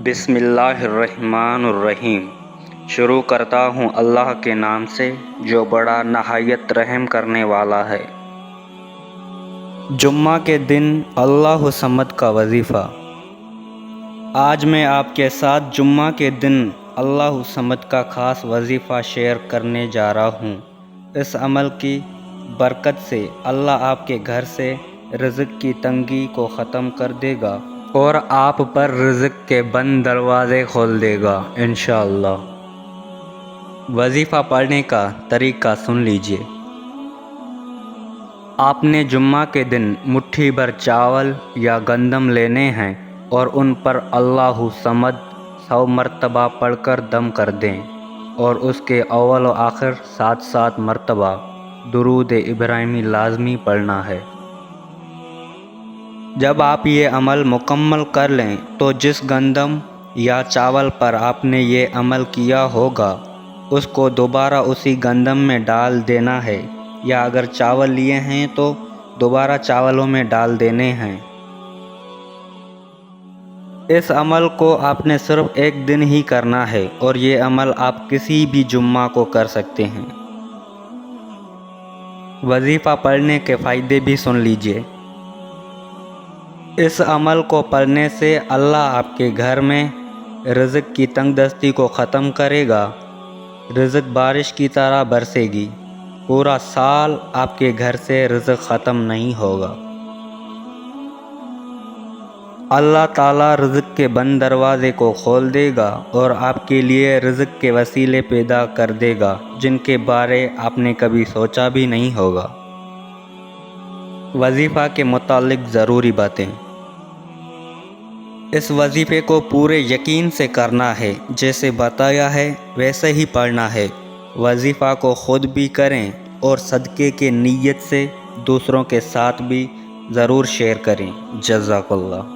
بسم اللہ الرحمن الرحیم۔ شروع کرتا ہوں اللہ کے نام سے جو بڑا نہایت رحم کرنے والا ہے۔ جمعہ کے دن اللہ صمد کا وظیفہ۔ آج میں آپ کے ساتھ جمعہ کے دن اللہ صمد کا خاص وظیفہ شیئر کرنے جا رہا ہوں۔ اس عمل کی برکت سے اللہ آپ کے گھر سے رزق کی تنگی کو ختم کر دے گا اور آپ پر رزق کے بند دروازے کھول دے گا انشاءاللہ۔ وظیفہ پڑھنے کا طریقہ سن لیجئے۔ آپ نے جمعہ کے دن مٹھی بھر چاول یا گندم لینے ہیں اور ان پر اللہ صمد 100 مرتبہ پڑھ کر دم کر دیں اور اس کے اول و آخر 7 مرتبہ درود ابراہیمی لازمی پڑھنا ہے۔ جب آپ یہ عمل مکمل کر لیں تو جس گندم یا چاول پر آپ نے یہ عمل کیا ہوگا اس کو دوبارہ اسی گندم میں ڈال دینا ہے، یا اگر چاول لیے ہیں تو دوبارہ چاولوں میں ڈال دینے ہیں۔ اس عمل کو آپ نے صرف ایک دن ہی کرنا ہے اور یہ عمل آپ کسی بھی جمعہ کو کر سکتے ہیں۔ وظیفہ پڑھنے کے فائدے بھی سن لیجئے۔ اس عمل کو پڑھنے سے اللہ آپ کے گھر میں رزق کی تنگ دستی کو ختم کرے گا، رزق بارش کی طرح برسے گی، پورا سال آپ کے گھر سے رزق ختم نہیں ہوگا۔ اللہ تعالیٰ رزق کے بند دروازے کو کھول دے گا اور آپ کے لیے رزق کے وسیلے پیدا کر دے گا جن کے بارے آپ نے کبھی سوچا بھی نہیں ہوگا۔ وظیفہ کے متعلق ضروری باتیں۔ اس وظیفے کو پورے یقین سے کرنا ہے، جیسے بتایا ہے ویسے ہی پڑھنا ہے۔ وظیفہ کو خود بھی کریں اور صدقے کے نیت سے دوسروں کے ساتھ بھی ضرور شیئر کریں۔ جزاک اللہ۔